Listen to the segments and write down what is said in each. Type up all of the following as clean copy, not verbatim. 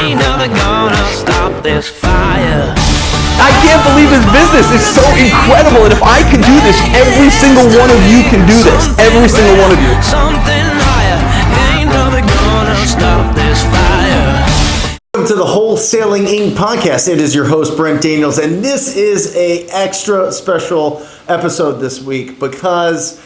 ain't never gonna stop this fire. I can't believe his business is so incredible, and if I can do this, every single one of you can do this. Every single one of you. Something higher, ain't never gonna stop this fire. Welcome to the Wholesaling Inc. podcast. It is your host, Brent Daniels, and this is a extra special episode this week because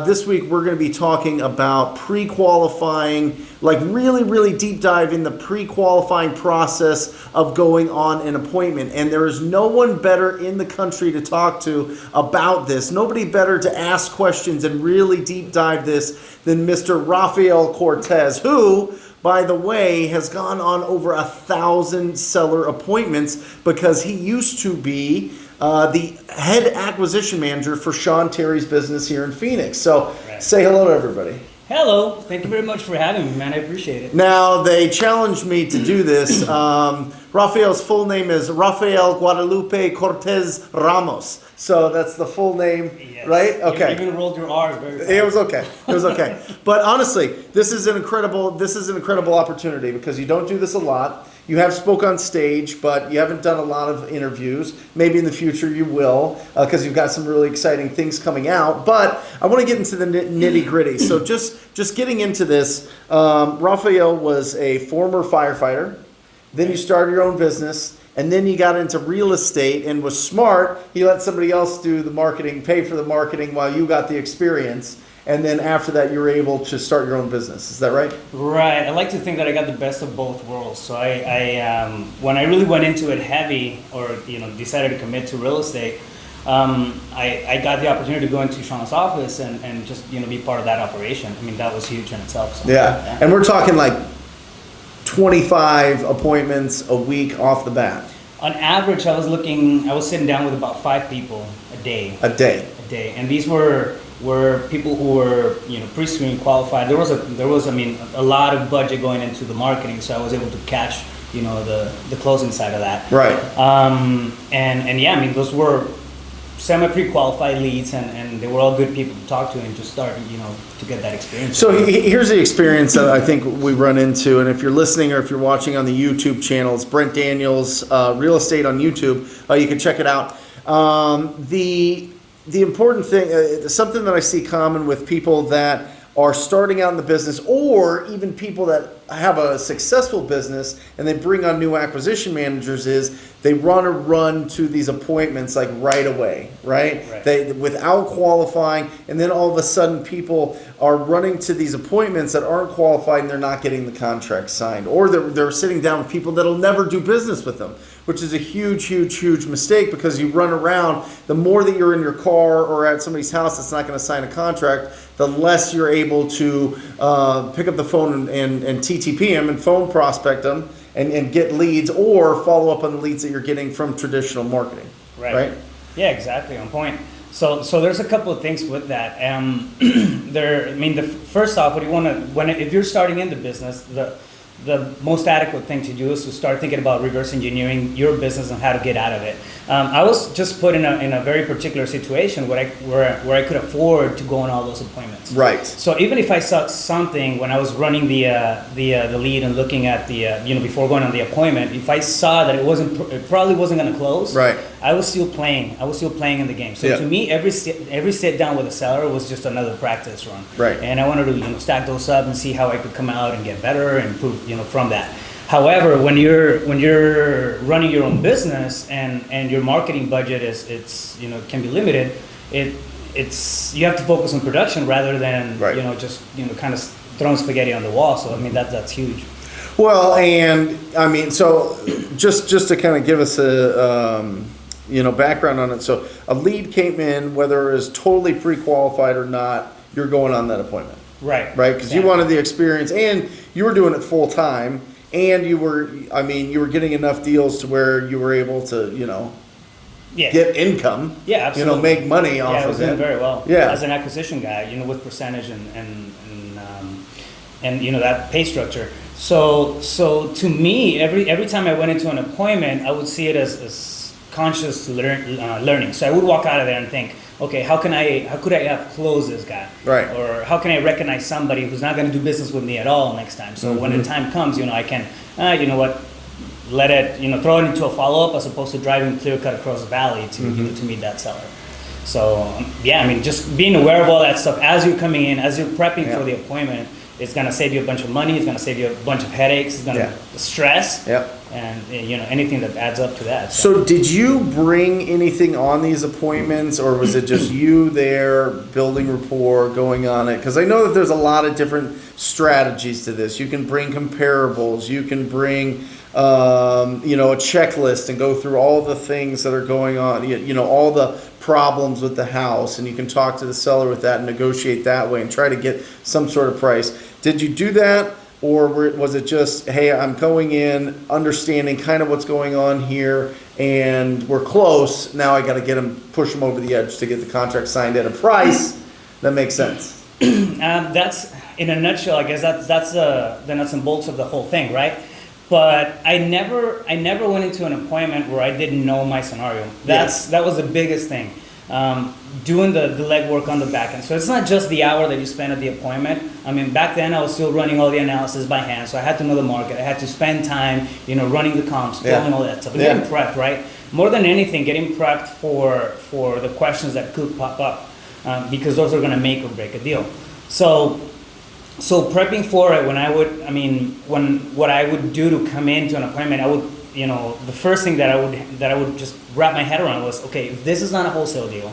this week we're going to be talking about pre-qualifying, like really deep dive in the pre-qualifying process of going on an appointment. And there is no one better in the country to talk to about this. Nobody better to ask questions and really deep dive this than Mr. Rafael Cortez, who, by the way, has gone on over 1,000 seller appointments because he used to be the head acquisition manager for Sean Terry's business here in Phoenix. So Say hello to everybody. Hello. Thank you very much for having me, man. I appreciate it. Now, they challenged me to do this. Rafael's full name is Rafael Guadalupe Cortez Ramos. So that's the full name, yes. Right? Okay. You even rolled your R's very fast. It was okay. It was okay. But honestly, this is an incredible opportunity because you don't do this a lot. You have spoke on stage, but you haven't done a lot of interviews. Maybe in the future you will, because you've got some really exciting things coming out. But I want to get into the nitty gritty. So just getting into this, Rafael was a former firefighter. Then you started your own business. And then you got into real estate and was smart. He let somebody else do the marketing, pay for the marketing while you got the experience. And then after that, you were able to start your own business. Is that right? Right. I like to think that I got the best of both worlds. So I when I really went into it heavy, or decided to commit to real estate, I got the opportunity to go into Sean's office and just be part of that operation. I mean, that was huge in itself. So, yeah, and we're talking like 25 appointments a week off the bat. On average, I was sitting down with about 5 people a day. A day. And these were people who were pre-screen qualified. There was a lot of budget going into the marketing, so I was able to catch the closing side of that. Right. And yeah, I mean, those were semi-pre-qualified leads, and they were all good people to talk to and just start to get that experience. So here's the experience that I think we run into, and if you're listening or if you're watching on the YouTube channel, it's Brent Daniels Real Estate on YouTube. You can check it out. The important thing, something that I see common with people that are starting out in the business, or even people that have a successful business and they bring on new acquisition managers, is they run to these appointments like right away, right? They without qualifying, and then all of a sudden people are running to these appointments that aren't qualified and they're not getting the contract signed, or they're sitting down with people that'll never do business with them, which is a huge mistake, because you run around, the more that you're in your car or at somebody's house that's not going to sign a contract, the less you're able to pick up the phone and TTP them and phone prospect them and get leads, or follow up on the leads that you're getting from traditional marketing. Right? Yeah, exactly, on point. So there's a couple of things with that. First off, if you're starting in the business, the most adequate thing to do is to start thinking about reverse engineering your business and how to get out of it. I was just put in a very particular situation where I could afford to go on all those appointments. Right. So even if I saw something when I was running the lead and looking at before going on the appointment, if I saw that it probably wasn't going to close, right, I was still playing. I was still playing in the game. So to me, every sit down with a seller was just another practice run. Right. And I wanted to stack those up and see how I could come out and get better and improve from that. However, when you're running your own business and your marketing budget can be limited, you have to focus on production rather than just kind of throwing spaghetti on the wall. So I mean that's huge. Well, and I mean, so just to kind of give us a background on it. So a lead came in, whether it was totally pre-qualified or not, you're going on that appointment. Right. Because you wanted the experience, and you were doing it full time, and you were getting enough deals to where you were able to, get income. Yeah, absolutely. Make money off of it. Yeah, I was doing very well. Yeah. As an acquisition guy, with percentage and that pay structure. So to me, every time I went into an appointment, I would see it as conscious learning. So I would walk out of there and think, okay, how could I have closed this guy? Right. Or how can I recognize somebody who's not going to do business with me at all next time? So when the time comes, I can, let it, throw it into a follow-up as opposed to driving clear cut across the valley to, to meet that seller. So, just being aware of all that stuff as you're coming in, as you're prepping for the appointment, it's going to save you a bunch of money. It's going to save you a bunch of headaches. It's going to stress. Yep. And, anything that adds up to that. So did you bring anything on these appointments, or was it just you there building rapport, going on it? Because I know that there's a lot of different strategies to this. You can bring comparables. You can bring, a checklist and go through all the things that are going on, all the problems with the house, and you can talk to the seller with that and negotiate that way and try to get some sort of price. Did you do that? Or was it just, hey, I'm going in, understanding kind of what's going on here, and we're close. Now I got to push them over the edge to get the contract signed at a price that makes sense. That's, in a nutshell, I guess that's the nuts and bolts of the whole thing, right? But I never went into an appointment where I didn't know my scenario. That was the biggest thing. Doing the legwork on the back end. So it's not just the hour that you spend at the appointment. I mean, back then I was still running all the analysis by hand, so I had to know the market. I had to spend time, running the comps, building all that stuff, and getting prepped, right? More than anything, getting prepped for the questions that could pop up, because those are going to make or break a deal. So prepping for it, what I would do to come into an appointment, I would, the first thing that I would just wrap my head around was, okay, if this is not a wholesale deal,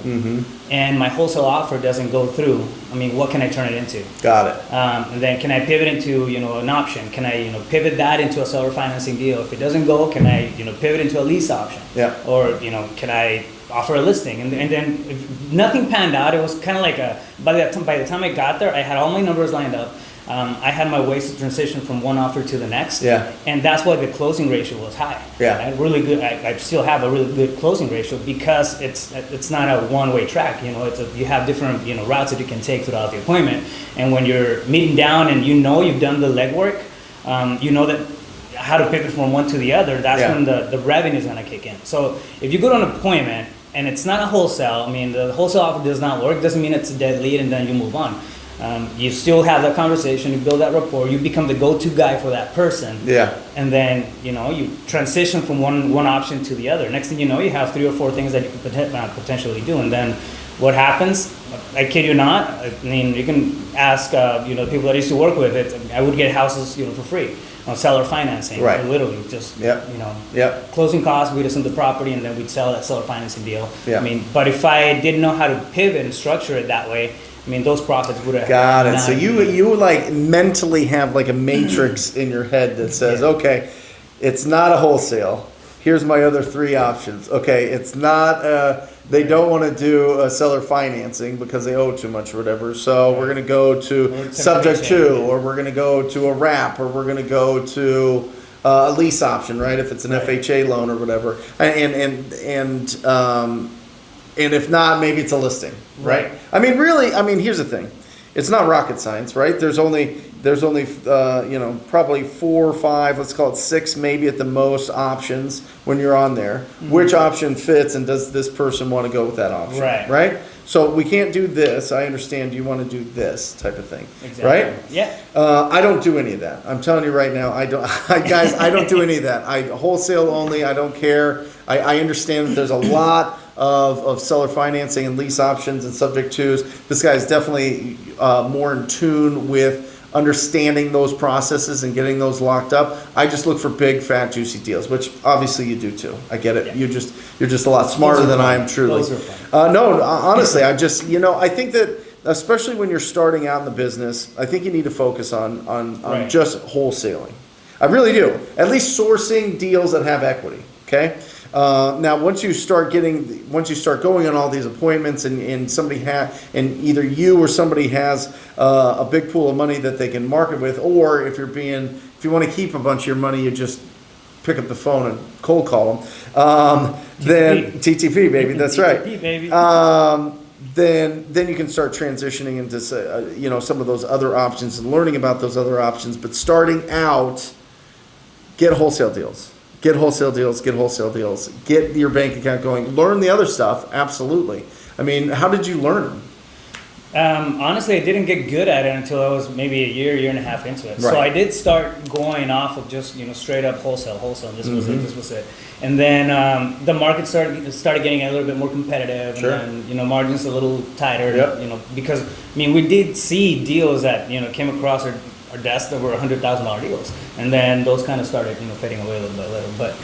and my wholesale offer doesn't go through, what can I turn it into? Got it. And then can I pivot into, an option? Can I, pivot that into a seller financing deal? If it doesn't go, can I, pivot into a lease option? Yeah. Or, can I offer a listing? And then if nothing panned out, it was kind of like by the time I got there, I had all my numbers lined up. I had my ways to transition from one offer to the next. Yeah. And that's why the closing ratio was high. Yeah. I had really good. I still have a really good closing ratio because it's not a one-way track. You have different routes that you can take throughout the appointment. And when you're meeting down and you've done the legwork, that how to pivot from one to the other. That's when the revenue is going to kick in. So if you go to an appointment and it's not a wholesale, the wholesale offer does not work. Doesn't mean it's a dead lead and then you move on. You still have that conversation, you build that rapport, you become the go-to guy for that person. Yeah. And then, you transition from one option to the other. Next thing you know, you have 3 or 4 things that you could potentially do. And then what happens, I kid you not, you can ask, people that I used to work with, I would get houses, for free on seller financing. Right. Literally just, Yep. closing costs, we'd assume the property and then we'd sell that seller financing deal. Yeah. But if I didn't know how to pivot and structure it that way, those profits would have. Got it. So you like mentally have like a matrix in your head that says, okay, it's not a wholesale. Here's my other 3 options. Okay, it's not. They don't want to do a seller financing because they owe too much or whatever. So we're going to go to subject to, or we're going to go to a wrap, or we're going to go to a lease option, right? If it's an FHA loan or whatever, and if not, maybe it's a listing, right? Here's the thing. It's not rocket science, right? There's only probably 4 or 5, let's call it 6, maybe at the most options when you're on there. Mm-hmm. Which option fits, and does this person want to go with that option? Right? So we can't do this. I understand you want to do this type of thing, exactly. Right? Yeah. I don't do any of that. I'm telling you right now, I don't. Guys, I don't do any of that. I wholesale only. I don't care. I understand that there's a lot of seller financing and lease options and subject tos. This guy is definitely more in tune with understanding those processes and getting those locked up. I just look for big, fat, juicy deals, which obviously you do too. I get it. Yeah. You're just a lot smarter than I am, truly. No, honestly, I think that especially when you're starting out in the business, I think you need to focus on just wholesaling. I really do. At least sourcing deals that have equity. Okay. Now, once you start going on all these appointments, and either you or somebody has a big pool of money that they can market with, or if you want to keep a bunch of your money, you just pick up the phone and cold call them. Then TTP, baby, that's right. TTP, baby. Then you can start transitioning into some of those other options and learning about those other options. But starting out, get wholesale deals. Get wholesale deals, get your bank account going, learn the other stuff, absolutely. How did you learn them? Honestly, I didn't get good at it until I was maybe a year and a half into it. So Right. I did start going off of just straight up wholesale. This was it. This was it. And then the market started getting a little bit more competitive, Sure. and then margins a little tighter. Yep. Because we did see deals that came across our desk that were $100,000 deals, and then those kind of started fading away a little by little. But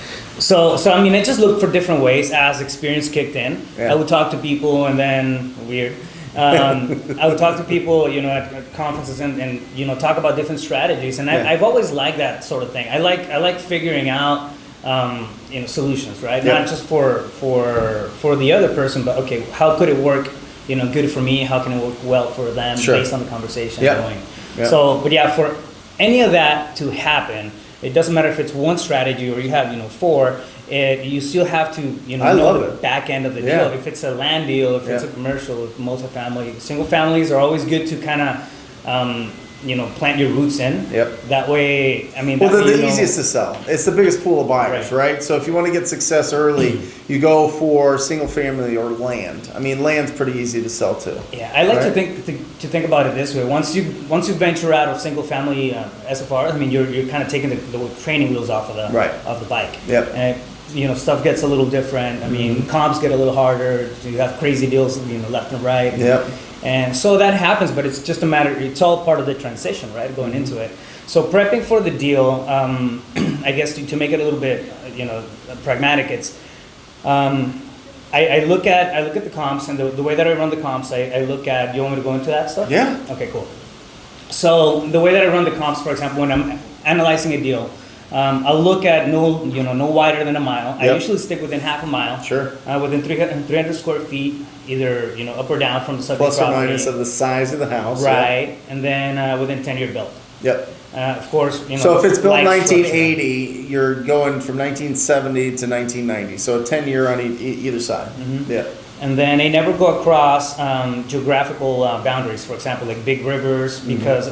so I just looked for different ways as experience kicked in. Yeah. I would talk to people, and then weird. I would talk to people, at conferences and talk about different strategies. And Yeah. I've always liked that sort of thing. I like figuring out, solutions, right? Yeah. Not just for the other person, but okay, how could it work, good for me? How can it work well for them Sure. based on the conversation Yeah. going? Yeah. So, but yeah, for any of that to happen, it doesn't matter if it's one strategy or you have, four. You still have to, I know love the it. back end of the Yeah. deal. If it's a land deal, if it's a Yeah. commercial, if multifamily, single families are always good to kind of, plant your roots in. Yep. That way, Well, they're the easiest to sell. It's the biggest pool of buyers, right? So if you want to get success early, you go for single family or land. I mean, land's pretty easy to sell too. Yeah, I like Right. to think about it this way. Once you venture out of single family SFR, you're kind of taking the training wheels off of the Right. of the bike. Yep. And stuff gets a little different. Comps get a little harder. You have crazy deals, left and right. Yep. And so that happens, but it's just a matter. It's all part of the transition, right? Going into it. So prepping for the deal, I guess to make it a little bit, pragmatic. It's I look at the comps, and the way that I run the comps, I look at. You want me to go into that stuff? Yeah. Okay, cool. So the way that I run the comps, for example, when I'm analyzing a deal, I'll look at no wider than a mile. I Yep. usually stick within half a mile. Sure. Within 300 square feet, either up or down from the subject Plus or property. minus of the size of the house. Right, and then within 10-year build. Yep. Of course, So if it's built life 1980, you're going from 1970 to 1990. So a 10-year on either side. Mm-hmm. Yeah. And then they never go across geographical boundaries, for example, like big rivers,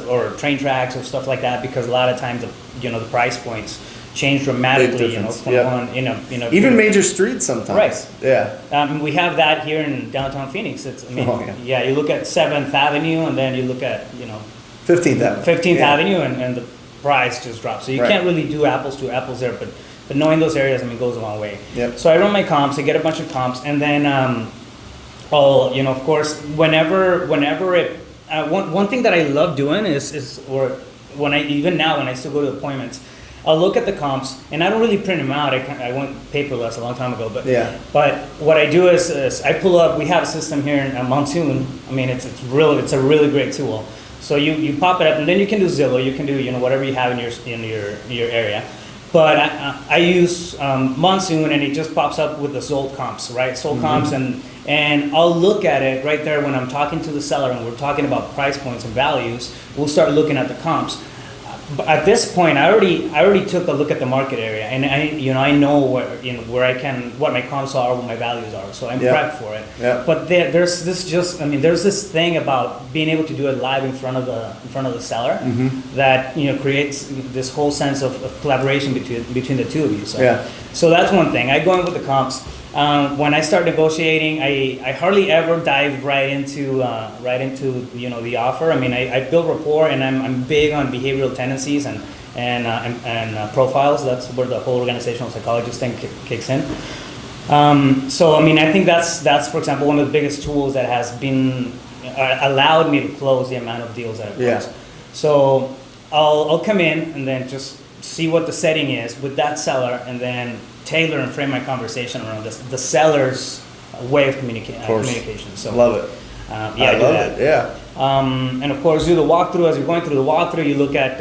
or train tracks or stuff like that, because a lot of times the price points change dramatically. difference, From yeah. one, Even major streets sometimes. Right. Yeah. We have that here in downtown Phoenix. It's Oh, yeah. you look at 7th Avenue, and then you look at 15th Avenue. 15th Yeah. Avenue, and the price just drops. So you Right. can't really do apples to apples there, but knowing those areas, goes a long way. Yep. So I run my comps, I get a bunch of comps, and then I'll, of course, whenever it, one thing that I love doing is when I still go to appointments, I'll look at the comps, and I don't really print them out. I went paperless a long time ago, but Yeah. But what I do is I pull up. We have a system here in Monsoon. It's a really great tool. So you pop it up, and then you can do Zillow. You can do whatever you have in your area. But I use Monsoon, and it just pops up with the sold comps, right? Sold comps, and I'll look at it right there when I'm talking to the seller, and we're talking about price points and values. We'll start looking at the comps. But at this point, I already took a look at the market area, and I know what my comps are, what my values are, so I'm Yeah. prepped for it. Yeah. But there's this thing about being able to do it live in front of the seller that creates this whole sense of collaboration between the two of you. So Yeah. so that's one thing. I go in with the comps. When I start negotiating, I hardly ever dive right into the offer. I build rapport, and I'm big on behavioral tendencies and profiles. That's where the whole organizational psychologist thing kicks in. So I think that's for example one of the biggest tools that has been allowed me to close the amount of deals that I've closed. Yeah. So I'll come in and then just see what the setting is with that seller, and then tailor and frame my conversation around the seller's way of communication. So Love it. Yeah, I do love that. it. Yeah. And of course, do the walkthrough. As you're going through the walkthrough, you look at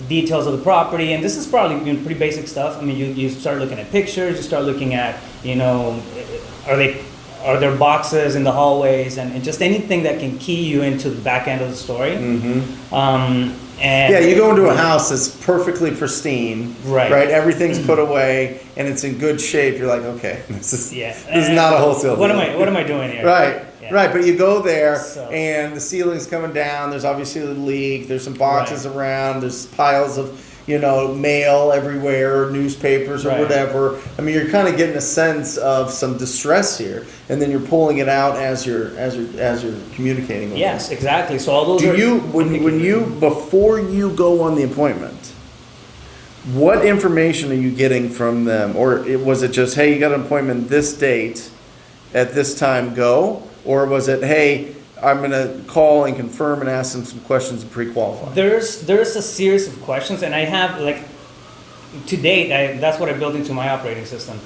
details of the property, and this is probably pretty basic stuff. You start looking at pictures. You start looking at are there boxes in the hallways, and just anything that can key you into the back end of the story. And Yeah, you go into a house that's perfectly pristine, Right. Everything's put away and it's in good shape. You're like, okay, this is not a wholesale What deal. am I doing here? Right, Yeah. right. But you go there So- and the ceiling's coming down. There's obviously a leak. There's some boxes around. There's piles of mail everywhere, newspapers or Right. whatever. I mean, you're kind of getting a sense of some distress here, and then you're pulling it out as you're communicating with Yes, them. exactly. So all those Do are you when you before you go on the appointment, what information are you getting from them, or was it just, hey, you got an appointment this date, at this time, go, or was it, hey, I'm gonna call and confirm and ask them some questions and pre-qualify? There's a series of questions, and I have to date, that's what I built into my operating system.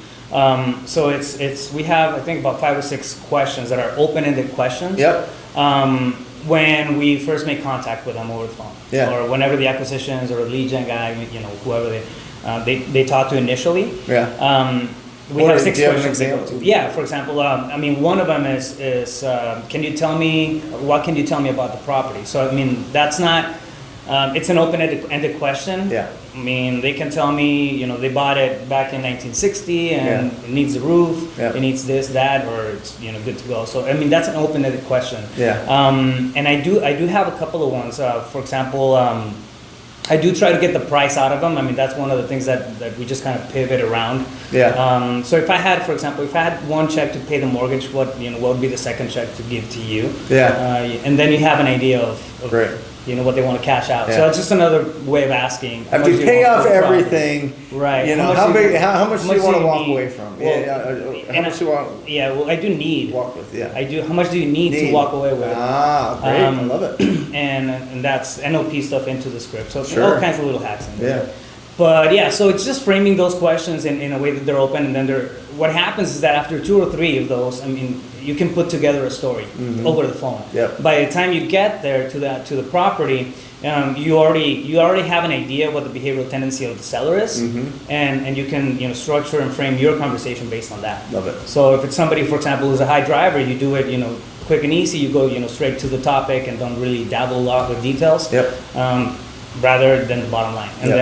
So we have, I think, about 5 or 6 questions that are open-ended questions. Yep. When we first make contact with them over the phone, Yeah. or whenever the acquisitions or lead gen guy, whoever they talk to initially. Yeah. We Or have do 6 you have an questions. They go example? to. Yeah, for example, one of them is can you tell me what can you tell me about the property? So I mean, that's not. It's an open-ended question. Yeah. I mean, they can tell me, they bought it back in 1960 and it needs a roof, Yeah. it needs this, that, or it's, good to go. So, I mean, that's an open-ended question. Yeah. And I do have a couple of ones. For example, I do try to get the price out of them. I mean, that's one of the things that we just kind of pivot around. Yeah. So if I had, for example, one check to pay the mortgage, what would be the second check to give to you? Yeah. And then you have an idea of Great. what they want to cash out. Yeah. So it's just another way of asking. how After much you do pay want off for the property? everything, Right. how much do you want to walk need? away from? Well, How much do you want Yeah, well, I do need. to walk with? Yeah. I do. How much do you need to walk away with? Ah, great. I love it. And that's NLP stuff into the script. So Sure. all kinds of little hacks in there. Yeah. But yeah, so it's just framing those questions in a way that they're open, and then what happens is that after 2 or 3 of those, I mean, you can put together a story over the phone. Yep. By the time you get there to the property, you already have an idea what the behavioral tendency of the seller is, and you can structure and frame your conversation based on that. Love it. So if it's somebody, for example, who's a high driver, you do it quick and easy. You go straight to the topic and don't really dabble a lot with details. Yep. Rather than the bottom line, and Yep.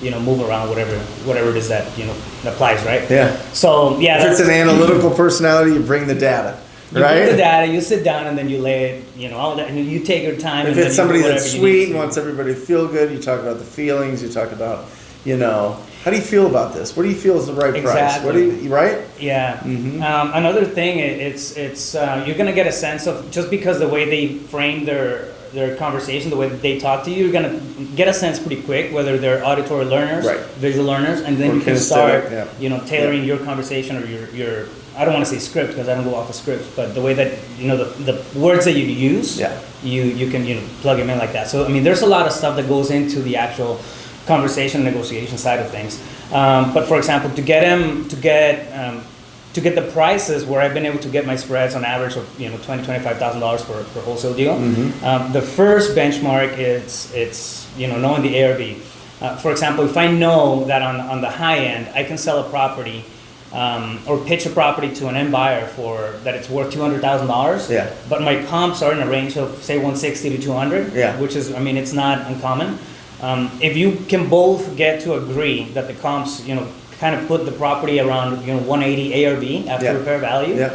then move around whatever it is that applies, right? Yeah. So yeah, If it's an analytical personality, you bring the data, you right? put the data, you sit down, and then you lay it, all that, and you take your time. If and then it's you do somebody whatever that's you sweet need and to. wants everybody to feel good, you talk about the feelings, you talk about, how do you feel about this? What do you feel is the right price? Exactly. What do you, right? Yeah. Another thing, it's you're gonna get a sense of, just because the way they frame their conversation, the way that they talk to you, you're gonna get a sense pretty quick whether they're auditory learners, Right. visual learners, and then Or you can kinesthetic, start, yeah. tailoring your conversation or your I don't want to say script because I don't go off of scripts, but the way that the words that you use, Yeah. you can plug them in like that. So I mean, there's a lot of stuff that goes into the actual conversation negotiation side of things. But for example, to get the prices where I've been able to get my spreads on average of $20,000-$25,000 per wholesale deal. The first benchmark it's knowing the ARV. For example, if I know that on the high end I can sell a property or pitch a property to an end buyer for that it's worth $200,000. Yeah. But my comps are in a range of say 160 to 200. Yeah. Which is, I mean, it's not uncommon. If you can both get to agree that the comps kind of put the property around 180 ARV after Yeah. repair value, Yeah.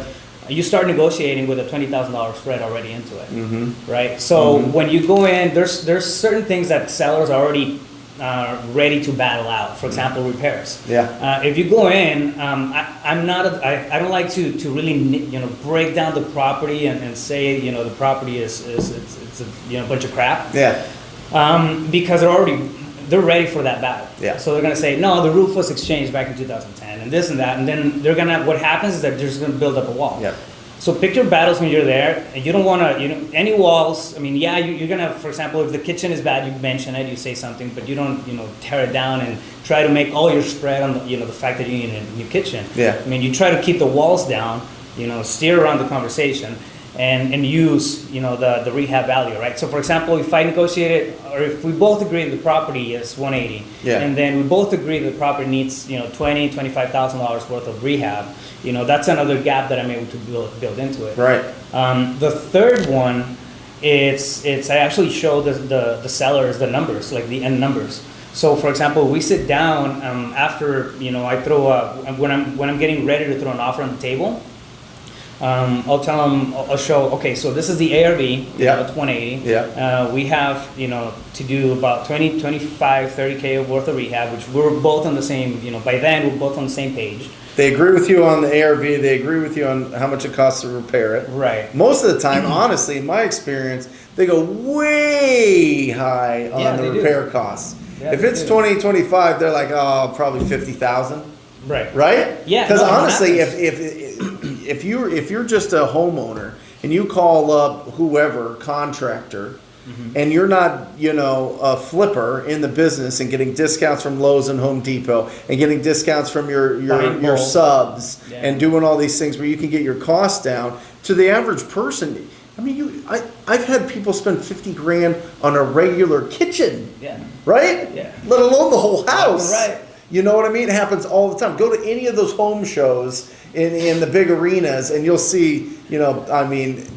you start negotiating with a $20,000 spread already into it, right? So when you go in, there's certain things that sellers are already ready to battle out. For example, repairs. Yeah. If you go in, I don't like to really break down the property and say the property is it's a bunch of crap. Yeah. Because they're ready for that battle. Yeah. So they're gonna say, no, the roof was exchanged back in 2010, and this and that, and then what happens is that they're just gonna build up a wall. Yeah. So pick your battles when you're there, and you don't wanna, any walls, I mean, yeah, you're gonna, for example, if the kitchen is bad, you mention it, you say something, but you don't, tear it down and try to make all your spread on the fact that you need a new kitchen. Yeah. I mean, you try to keep the walls down, steer around the conversation, and use the rehab value, right? So for example, if I negotiated, or if we both agree the property is 180, Yeah. and then we both agree the property needs $25,000 worth of rehab, that's another gap that I'm able to build into it. Right. The third one, it's I actually show the sellers the numbers, like the end numbers. So for example, we sit down after I throw when I'm getting ready to throw an offer on the table. I'll tell them, I'll show, okay, so this is the ARV, Yeah. it's 180. Yeah. We have, to do about 20, 25, 30K worth of rehab, which we're both on the same, by then, we're both on the same page. They agree with you on the ARV. They agree with you on how much it costs to repair it. Right. Most of the time, honestly, in my experience, they go way high on Yeah, the they do. repair costs. Yeah, if they it's do. 20, 25, they're like, oh, probably 50,000. Right. Right? Yeah, Because no, it honestly, happens. if you're just a homeowner and you call up whoever contractor, and you're not a flipper in the business and getting discounts from Lowe's and Home Depot and getting discounts from your Buying bulk. subs Yeah. and doing all these things where you can get your costs down, to the average person, I mean, I've had people spend 50 grand on a regular kitchen. Yeah. Right? Yeah. Let alone the whole house. Right. You know what I mean? It happens all the time. Go to any of those home shows in the big arenas and you'll see,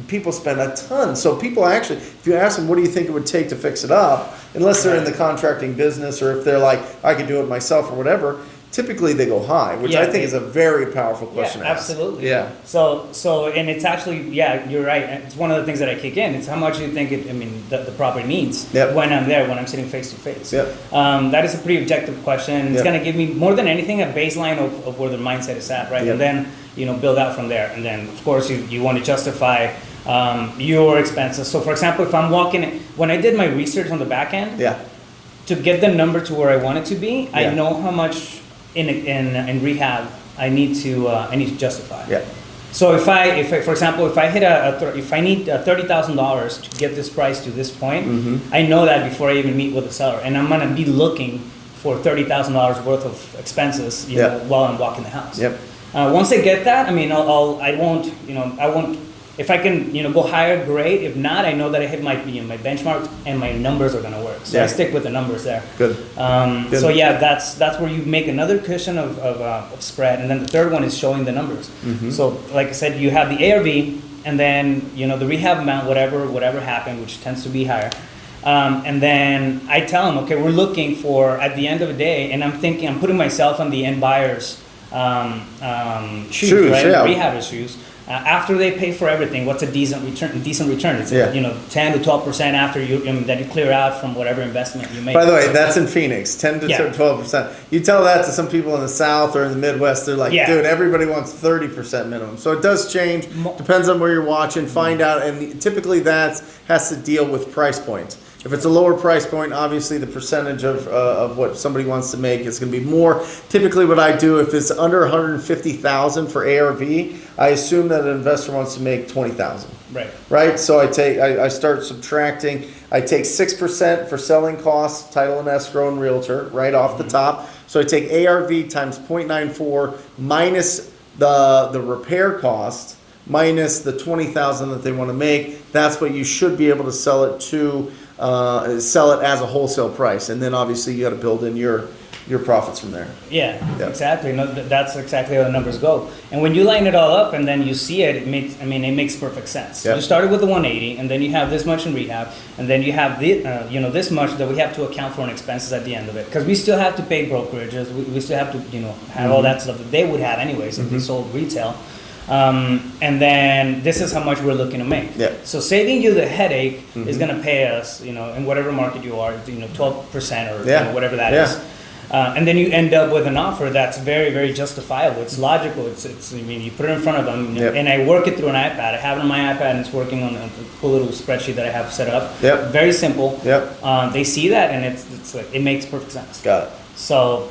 people spend a ton. So people actually, if you ask them, what do you think it would take to fix it up? Unless they're in the contracting business or if they're like, I could do it myself or whatever, typically they go high, which Yeah, I think is a very powerful question Yeah, to ask. absolutely. Yeah. So, and it's actually, yeah, you're right. It's one of the things that I kick in. It's how much you think the property needs Yep. when I'm there, when I'm sitting face to face. Yep. That is a pretty objective question. It's Yep. going to give me more than anything a baseline of where the mindset is at, right? Yep. And then build out from there. And then of course you want to justify your expenses. So for example, if I'm when I did my research on the back end, Yeah. to get the number to where I want it to be, Yeah. I know how much in rehab I need to justify. Yeah. So if I for example, if I hit if I need $30,000 to get this price to this point, I know that before I even meet with the seller, and I'm gonna be looking for $30,000 worth of expenses, Yeah. while I'm walking the house. Yep. Once I get that, I won't. If I can, go higher, great. If not, I know that I hit my benchmark and my numbers are gonna work. So Yeah. I stick with the numbers there. Good. Good. So yeah, that's where you make another cushion of spread, and then the third one is showing the numbers. So like I said, you have the ARV, and then the rehab amount, whatever happened, which tends to be higher. And then I tell them, okay, we're looking for at the end of the day, and I'm putting myself on the end buyer's shoes, right? Yeah. Rehabber's shoes. After they pay for everything, what's a decent return? It's Yeah. 10 to 12% after that you clear out from whatever investment you make. By the way, that's in Phoenix, 10 to Yeah. 12%. You tell that to some people in the South or in the Midwest, they're like, Yeah. dude, everybody wants 30% minimum. So it does change, depends on where you're watching, find out, and typically that has to deal with price points. If it's a lower price point, obviously the percentage of what somebody wants to make is going to be more. Typically what I do, if it's under 150,000 for ARV, I assume that an investor wants to make 20,000. Right. Right? So I start subtracting. I take 6% for selling costs, title and escrow and realtor, right off the top. So I take ARV times 0.94 minus the repair cost minus the 20,000 that they want to make. That's what you should be able to sell it to. Sell it as a wholesale price, and then obviously you got to build in your profits from there. Yeah, Yeah. exactly. No, that's exactly how the numbers go. And when you line it all up and then you see it, it makes perfect sense. Yeah. You started with the 180, and then you have this much in rehab, and then you have this much that we have to account for in expenses at the end of it, because we still have to pay brokerages. We still have to have all that stuff that they would have anyways if they sold retail. And then this is how much we're looking to make. Yeah. So saving you the headache is going to pay us, in whatever market you are, 12% or Yeah. whatever that Yeah. is. And then you end up with an offer that's very, very justifiable. It's logical. You put it in front of them, Yep. and I work it through an iPad. I have it on my iPad, and it's working on a cool little spreadsheet that I have set up. Yep. Very simple. Yep. They see that, and it's like, it makes perfect sense. Got it. So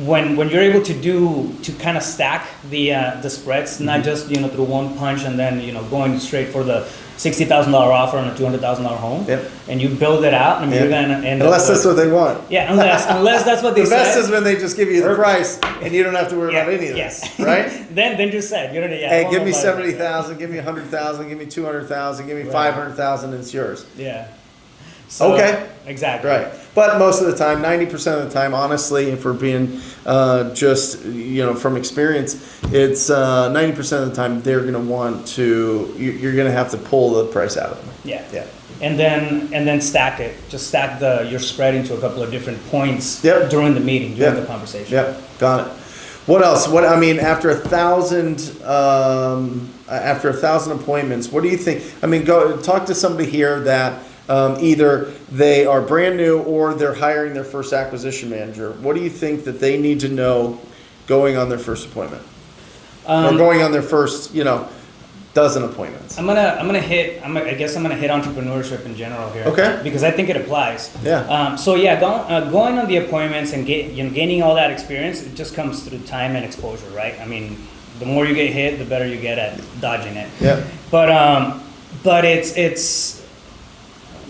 when you're able to kind of stack the spreads, not just through one punch and then going straight for the $60,000 offer on a $200,000 home, Yep. and you build it out, Yeah. you're gonna end Unless up that's what they want. yeah, unless that's what they The best said. is when they just give you the price and you don't have to worry about any of yes. this, right? then you're set. You're gonna Hey, give me $70,000. 70,000, give me 100,000, give me 200,000, give me 500,000, and it's yours. Yeah. So, Okay. Exactly. Right. But most of the time, 90% of the time, honestly, if we're being just, from experience, it's 90% of the time they're going to want to, you're going to have to pull the price out of them. Yeah. Yeah. And then stack it. Just stack your spread into a couple of different points Yep. during the meeting, during Yep. the conversation. Yep. Got it. What else? What I mean, after 1,000 appointments, what do you think? I mean, go talk to somebody here that either they are brand new or they're hiring their first acquisition manager. What do you think that they need to know going on their first appointment, or going on their first, dozen appointments? I guess I'm gonna hit entrepreneurship in general here. Okay. Because I think it applies. Yeah. Going on the appointments and gaining all that experience, it just comes through time and exposure, right? I mean, the more you get hit, the better you get at dodging it. Yeah. But it's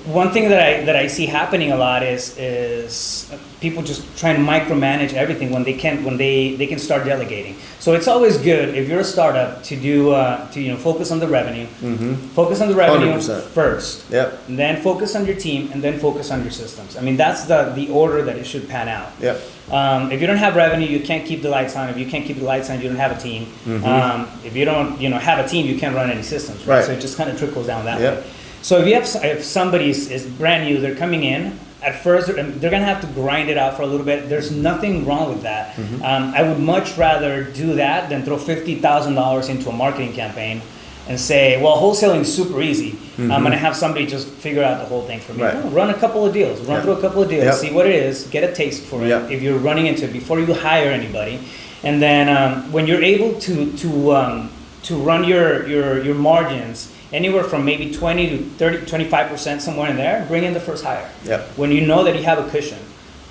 one thing that I see happening a lot is people just trying to micromanage everything when they can start delegating. So it's always good if you're a startup to focus on the revenue, focus on the revenue 100%. first, Yep. and then focus on your team, and then focus on your systems. I mean, that's the order that it should pan out. Yep. If you don't have revenue, you can't keep the lights on. If you can't keep the lights on, you don't have a team. If you don't have a team, you can't run any systems. Right? Right. So it just kind of trickles down that Yep. way. So if somebody is brand new, they're coming in, at first they're gonna have to grind it out for a little bit. There's nothing wrong with that. I would much rather do that than throw $50,000 into a marketing campaign and say, well, wholesaling is super easy. I'm gonna have somebody just figure out the whole thing for me. Right. No, run a couple of deals, run Yep. through a couple of deals, Yep. see what it is, get a taste for it. Yep. If you're running into it before you hire anybody, and then when you're able to run your margins anywhere from maybe 20 to 30, 25%, somewhere in there, bring in the first hire. Yep. When you know that you have a cushion.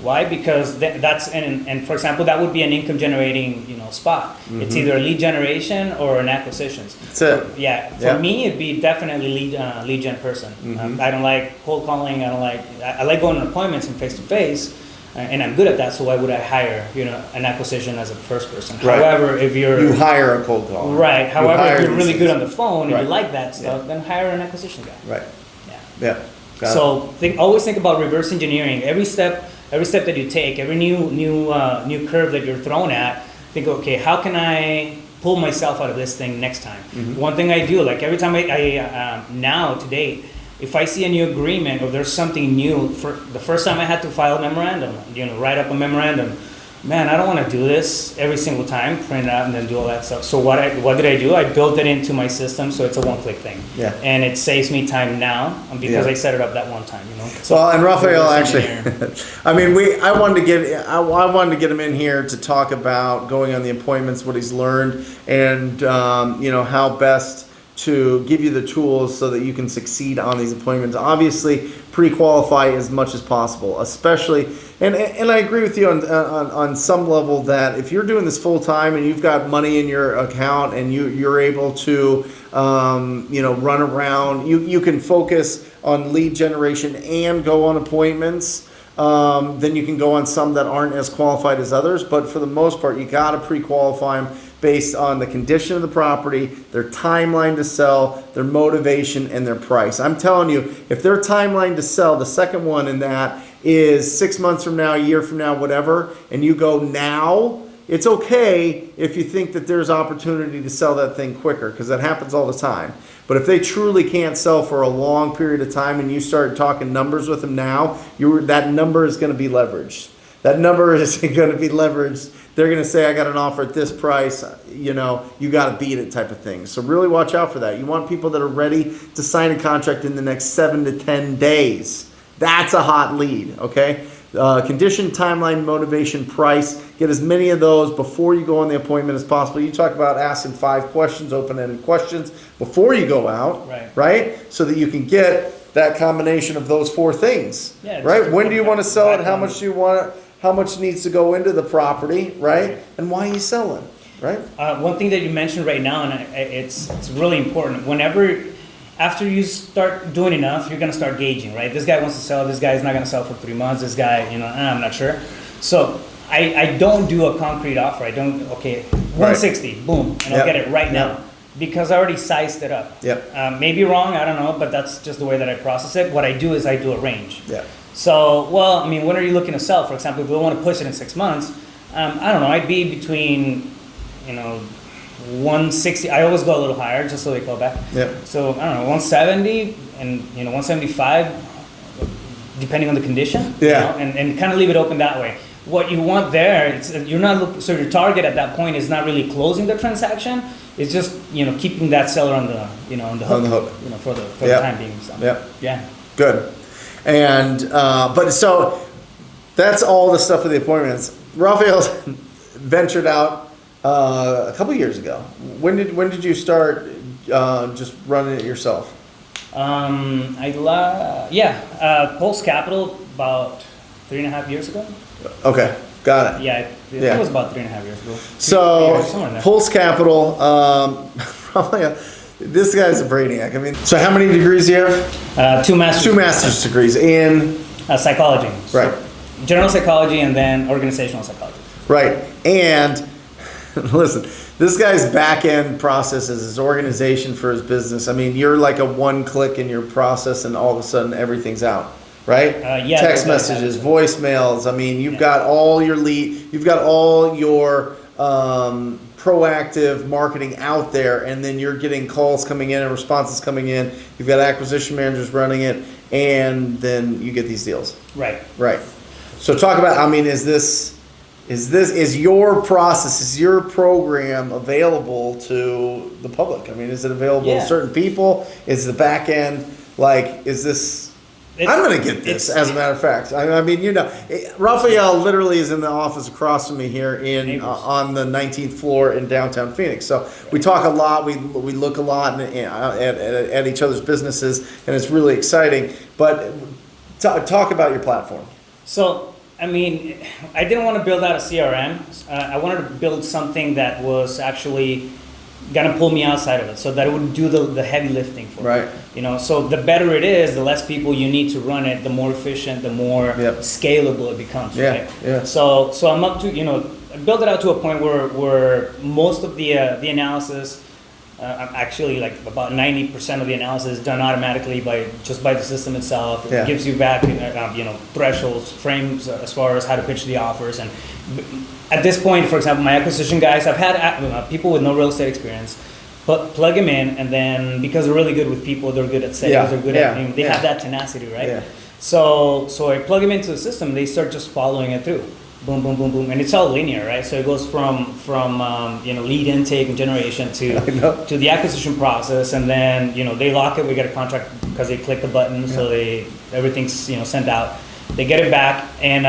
Why? Because that's, and for example, that would be an income generating, spot. It's either a lead generation or an acquisitions. That's it. For me, it'd be definitely lead gen person. I don't like cold calling. I like going on appointments and face to face. And I'm good at that, so why would I hire, an acquisition as a first person? Right. However, if You hire a cold call. right, however, hire if you're these really things. good on the phone and Right. you like that stuff, then hire an acquisition guy. Right. Yeah. Yeah. Got it. So always think about reverse engineering. Every step that you take, every new curve that you're thrown at, think, okay, how can I pull myself out of this thing next time? One thing I do, like every time I now to date, if I see a new agreement or there's something new, for the first time I had to file a memorandum, write up a memorandum. Man, I don't want to do this every single time, print it out and then do all that stuff. So what did I do? I built it into my system, so it's a one-click thing. Yeah. And it saves me time now because Yeah. I set it up that one time. So, and Rafael Reverse actually, engineer. I mean, I wanted to get him in here to talk about going on the appointments, what he's learned, and how best to give you the tools so that you can succeed on these appointments. Obviously, pre-qualify as much as possible, especially, and I agree with you on some level that if you're doing this full time and you've got money in your account and you're able to run around, you can focus on lead generation and go on appointments. Then you can go on some that aren't as qualified as others, but for the most part, you got to pre-qualify them based on the condition of the property, their timeline to sell, their motivation, and their price. I'm telling you, if their timeline to sell, the second one in that is 6 months from now, a year from now, whatever, and you go now, it's okay if you think that there's opportunity to sell that thing quicker, because that happens all the time. But if they truly can't sell for a long period of time and you start talking numbers with them now, that number is going to be leveraged. That number is going to be leveraged. They're going to say, I got an offer at this price, you got to beat it type of thing. So really watch out for that. You want people that are ready to sign a contract in the next 7 to 10 days. That's a hot lead, okay? Condition, timeline, motivation, price. Get as many of those before you go on the appointment as possible. You talk about asking 5 questions, open-ended questions, before you go out, right? So that you can get that combination of those 4 things, right? When do you want to sell it? How much do you want it? How much needs to go into the property, right? And why are you selling, right? One thing that you mentioned right now, and it's really important. After you start doing enough, you're gonna start gauging, right? This guy wants to sell. This guy's not gonna sell for 3 months. This guy, I'm not sure. So I don't do a concrete offer. I don't. 160, boom, and I'll get it right now. Because I already sized it up. Maybe wrong, I don't know, but that's just the way that I process it. What I do is I do a range. So, when are you looking to sell? For example, if we want to push it in 6 months, I don't know, I'd be between, 160, I always go a little higher just so they call back. So, I don't know, 170 and, 175, depending on the condition. And kind of leave it open that way. what you want there, you're not so your target at that point is not really closing the transaction. It's just keeping that seller on the on the hook, for the time being. So. Yeah. Good. And but so that's all the stuff for the appointments. Rafael ventured out a couple years ago. When did you start just running it yourself? Pulse Capital about 3.5 years ago. Okay, got it. Yeah, I think it was about 3.5 years ago. So Pulse Capital, Rafael, this guy's a brainiac. I mean, so how many degrees do you have? 2 masters. 2 master's degrees in psychology. Right. So general psychology and then organizational psychology. Right. And listen, this guy's back-end processes, his organization for his business. I mean, you're like a one click in your process and all of a sudden everything's out, right? Text messages, voicemails. I mean, you've got all your you've got all your proactive marketing out there, and then you're getting calls coming in and responses coming in. You've got acquisition managers running it, and then you get these deals. Right. Right. So talk about, I mean, is your process, is your program available to the public? I mean, is it available to certain people? Is the back end, like, is this, I'm going to get this, as a matter of fact. I mean, Rafael literally is in the office across from me here on the 19th floor in downtown Phoenix. So we talk a lot, we look a lot at each other's businesses, and it's really exciting. But talk about your platform. So, I mean, I didn't want to build out a CRM. I wanted to build something that was actually gonna pull me outside of it, so that it would do the heavy lifting for me. So the better it is, the less people you need to run it, the more efficient, the more scalable it becomes. Right? So I'm up to I build it out to a point where most of the analysis, actually like about 90% of the analysis is done automatically by the system itself. It gives you back thresholds, frames as far as how to pitch the offers. And at this point, for example, my acquisition guys, I've had people with no real estate experience, but plug them in, and then because they're really good with people, they're good at sales, they're good at they have that tenacity, right? So I plug them into the system, they start just following it through. Boom, boom, boom, boom, and it's all linear, right? So it goes from lead intake and generation to the acquisition process, and then they lock it. We get a contract because they click the button, so everything's sent out. They get it back, and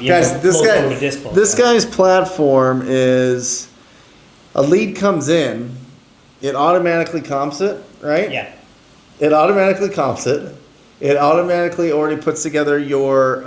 guys, this guy's platform is a lead comes in, it automatically comps it, right? Yeah. It automatically comps it. It automatically already puts together your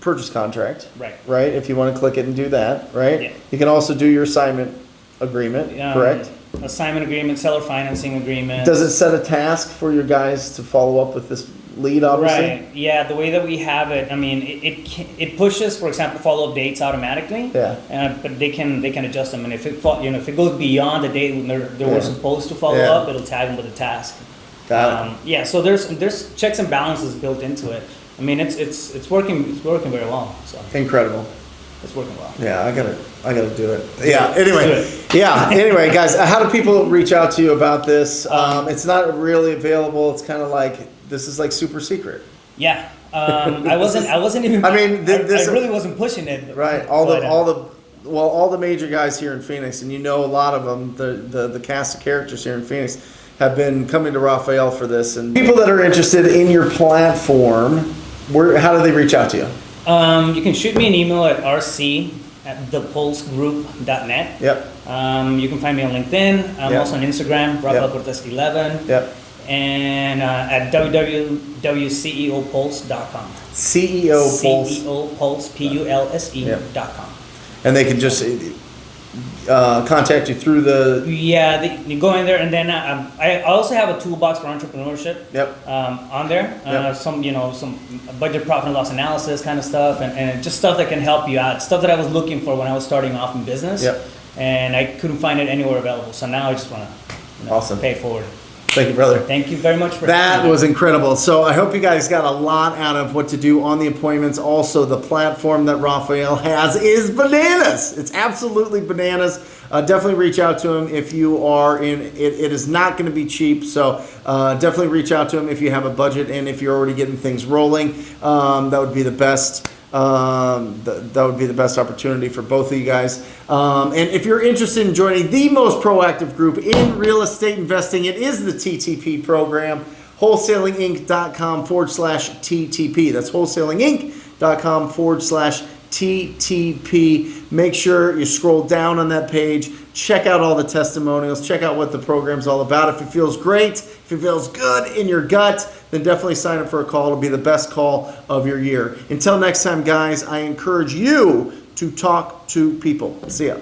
purchase contract. Right. If you want to click it and do that, right? Yeah. You can also do your assignment agreement, correct? Assignment agreement, seller financing agreement. Does it set a task for your guys to follow up with this lead, obviously? Right. Yeah. The way that we have it, I mean, it pushes, for example, follow-up dates automatically. Yeah. But they can adjust them, and if it goes beyond the date when they were supposed to follow up, it'll tag them with a task. So there's checks and balances built into it. I mean, it's working very well. So incredible. It's working well. Yeah, I gotta do it. Yeah. Anyway, guys, how do people reach out to you about this? It's not really available. It's kind of like this is like super secret. Yeah. I wasn't even. I mean, I really wasn't pushing it. Right. All the major guys here in Phoenix, and a lot of them, the cast of characters here in Phoenix, have been coming to Rafael for this. And people that are interested in your platform, how do they reach out to you? You can shoot me an email at rc@thepulsegroup.net. Yep. You can find me on LinkedIn. I'm also on Instagram, Rafael Cortez 11. Yep. And at www.ceopulse.com. CEOPulse. Pulse.com. And they can just contact you through the. Yeah, you go in there, and then I also have a toolbox for entrepreneurship. Yep. On there, some budget, profit and loss analysis kind of stuff, and just stuff that can help you out. Stuff that I was looking for when I was starting off in business. Yep. And I couldn't find it anywhere available, so now I just want to pay it forward. Thank you, brother. Thank you very much for that. Was incredible. So I hope you guys got a lot out of what to do on the appointments. Also, the platform that Rafael has is bananas. It's absolutely bananas. Definitely reach out to him if you are in. It is not going to be cheap. So definitely reach out to him if you have a budget and if you're already getting things rolling. That would be the best. that would be the best opportunity for both of you guys. And if you're interested in joining the most proactive group in real estate investing, it is the TTP program, wholesalinginc.com/TTP. That's wholesalinginc.com/TTP. Make sure you scroll down on that page, check out all the testimonials, check out what the program's all about. If it feels great, if it feels good in your gut, then definitely sign up for a call. It'll be the best call of your year. Until next time, guys, I encourage you to talk to people. See ya.